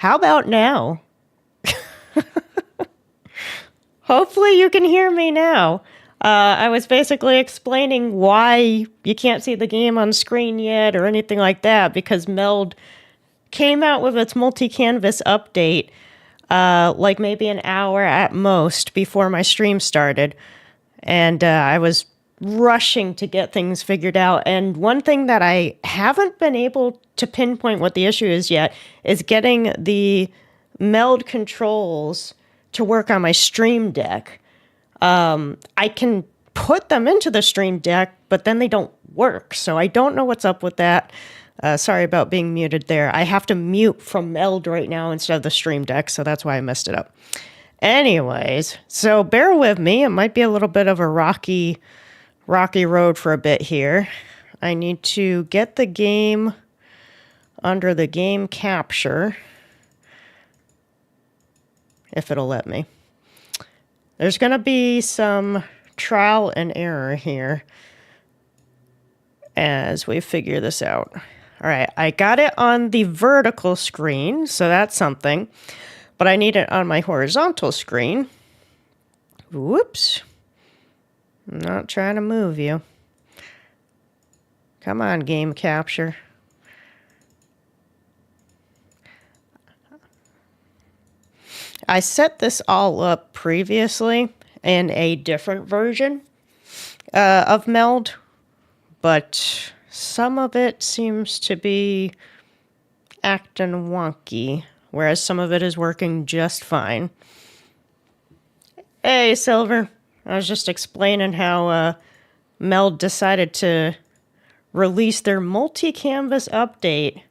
How about now? Hopefully you can hear me now. I was basically explaining why you can't see the game on screen yet or anything like that because Meld came out with its multi-canvas update like maybe an hour at most before my stream started. And I was rushing to get things figured out. And one thing that I haven't been able to pinpoint what the issue is yet is getting the Meld controls to work on my Stream Deck. I can put them into the Stream Deck, but then they don't work. So I don't know what's up with that. Sorry about being muted there. I have to mute from Meld right now instead of the Stream Deck, so that's why I messed it up. Anyways, so bear with me. It might be a little bit of a rocky road for a bit here. I need to get the game under the game capture, if it'll let me. There's going to be some trial and error here as we figure this out. All right, I got it on the vertical screen, so that's something. But I need it on my horizontal screen. Whoops. I'm not trying to move you. Come on, game capture. I set this all up previously in a different version of Meld, but some of it seems to be acting wonky, whereas some of it is working just fine. Hey, Silver. I was just explaining how Meld decided to release their multi-canvas update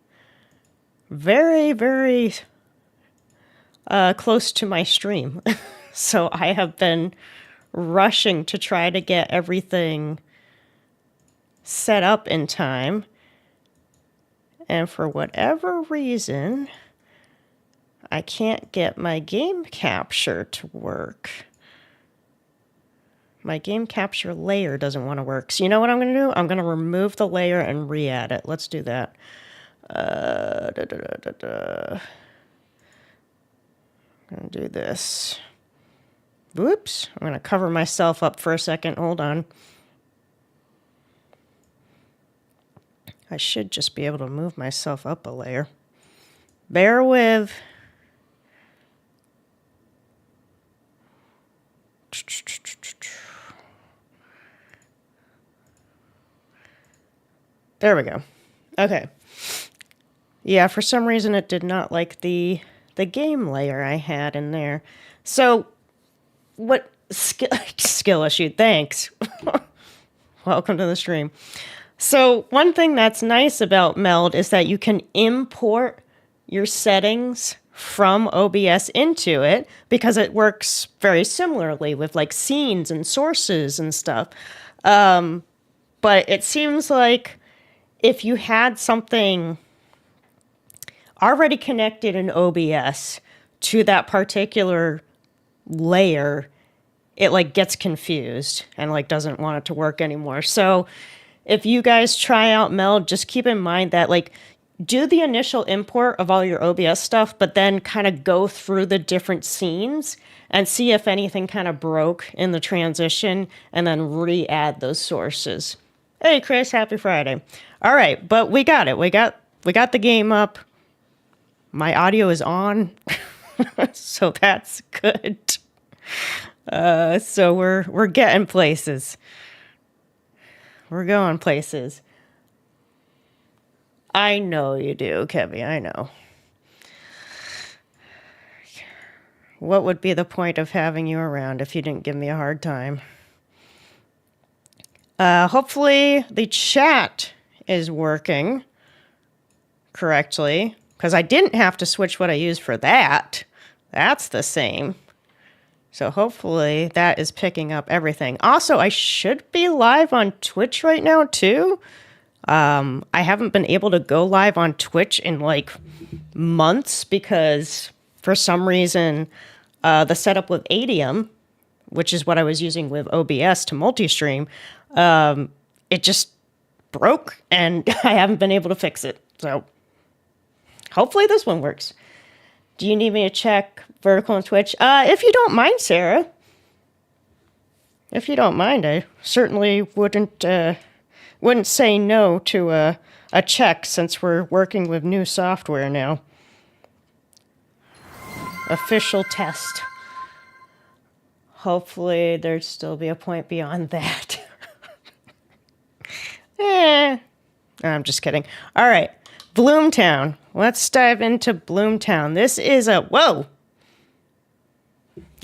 very, very close to my stream. So I have been rushing to try to get everything set up in time. And for whatever reason, I can't get my game capture to work. My game capture layer doesn't want to work. So you know what I'm going to do? I'm going to remove the layer and re-add it. Let's do that. I'm going to do this. Whoops. I'm going to cover myself up for a second. Hold on. I should just be able to move myself up a layer. Bear with. There we go. Okay. Yeah, for some reason it did not like the game layer I had in there. So, what skill issue? Thanks. Welcome to the stream. So, one thing that's nice about Meld is that you can import your settings from OBS into it because it works very similarly with like scenes and sources and stuff. But it seems like if you had something already connected in OBS to that particular layer, it like gets confused and like doesn't want it to work anymore. So if you guys try out Meld, just keep in mind that like do the initial import of all your OBS stuff, but then kind of go through the different scenes and see if anything kind of broke in the transition and then re-add those sources. Hey Chris, happy Friday. All right, but we got it. We got the game up. My audio is on, so that's good. So we're getting places. We're going places. I know you do, Kevy. I know. What would be the point of having you around if you didn't give me a hard time? Hopefully the chat is working correctly, because I didn't have to switch what I use for that. That's the same. So hopefully that is picking up everything. Also, I should be live on Twitch right now, too. I haven't been able to go live on Twitch in like months because for some reason the setup with Adium, which is what I was using with OBS to multi-stream, it just broke and I haven't been able to fix it. So hopefully this one works. Do you need me to check vertical on Twitch? If you don't mind, Sarah. If you don't mind, I certainly wouldn't say no to a check since we're working with new software now. Official test. Hopefully there'd still be a point beyond that. I'm just kidding. All right, Bloomtown. Let's dive into Bloomtown. This is a... Whoa!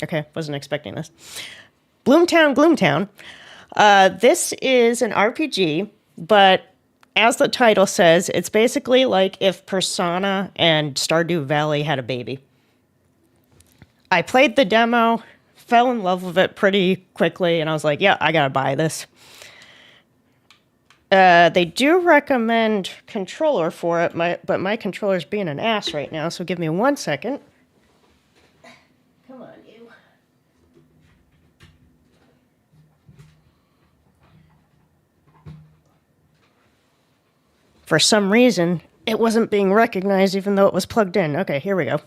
Okay, wasn't expecting this. Gloomtown. This is an RPG, but as the title says, it's basically like if Persona and Stardew Valley had a baby. I played the demo, fell in love with it pretty quickly, and I was like, yeah, I gotta buy this. They do recommend controller for it, but my controller's being an ass right now, so give me 1 second. Come on, you. For some reason, it wasn't being recognized even though it was plugged in. Okay, here we go.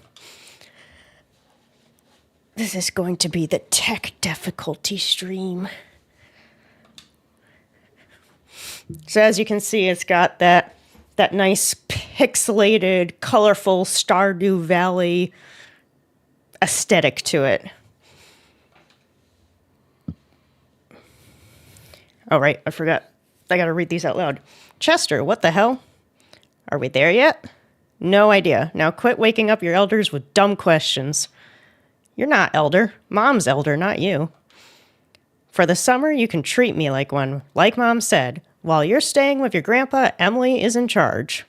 This is going to be the tech difficulty stream. So as you can see, it's got that nice pixelated, colorful Stardew Valley aesthetic to it. Oh, right, I forgot. I gotta read these out loud. Chester, what the hell? Are we there yet? No idea. Now quit waking up your elders with dumb questions. You're not elder. Mom's elder, not you. For the summer, you can treat me like one. Like Mom said, while you're staying with your grandpa, Emily is in charge.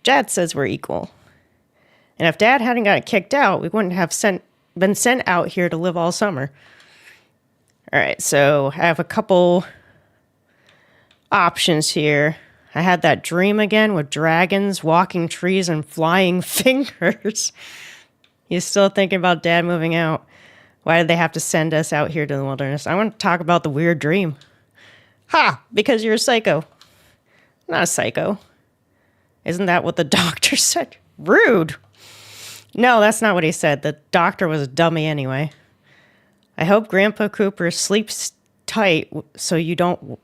Dad says we're equal. And if Dad hadn't got kicked out, we wouldn't have been sent out here to live all summer. All right, so I have a couple options here. I had that dream again with dragons, walking trees, and flying fingers. You still thinking about Dad moving out? Why did they have to send us out here to the wilderness? I want to talk about the weird dream. Ha! Because you're a psycho. I'm not a psycho. Isn't that what the doctor said? Rude. No, that's not what he said. The doctor was a dummy anyway. I hope Grandpa Cooper sleeps tight so you don't...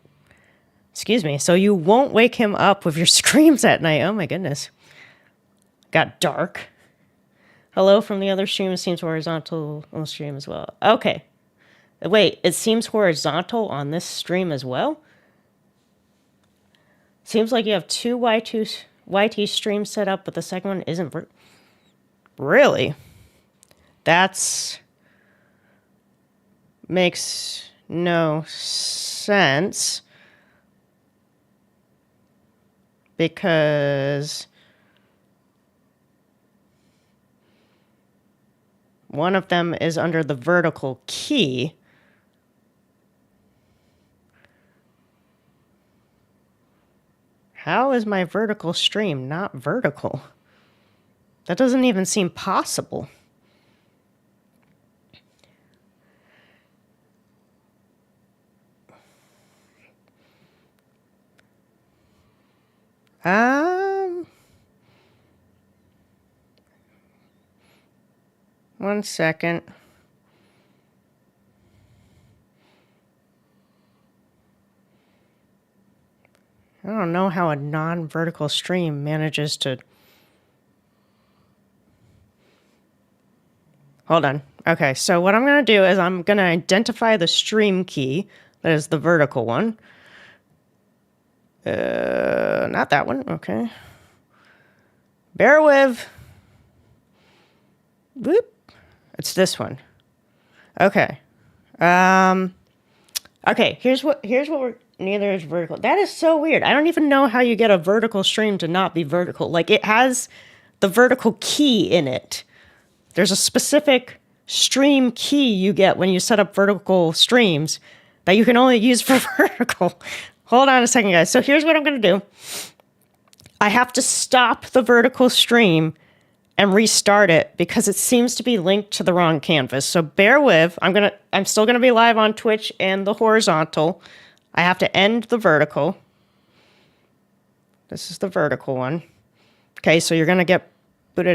so you won't wake him up with your screams at night. Oh my goodness. Got dark. Hello from the other stream. It seems horizontal on the stream as well. Okay. Wait, it seems horizontal on this stream as well? Seems like you have two YT streams set up, but the second one isn't... Really? That's... makes no sense. Because... one of them is under the vertical key. How is my vertical stream not vertical? That doesn't even seem possible. One second. I don't know how a non-vertical stream manages to... Hold on. Okay, so what I'm going to do is I'm going to identify the stream key. That is the vertical one. Not that one. Okay. Bear with. Whoop. It's this one. Okay. Okay, here's what we're... Neither is vertical. That is so weird. I don't even know how you get a vertical stream to not be vertical. Like, it has the vertical key in it. There's a specific stream key you get when you set up vertical streams that you can only use for vertical. Hold on a second, guys. So here's what I'm going to do. I have to stop the vertical stream and restart it because it seems to be linked to the wrong canvas. So bear with. I'm still going to be live on Twitch and the horizontal. I have to end the vertical. This is the vertical one. Okay, so you're going to get booted out.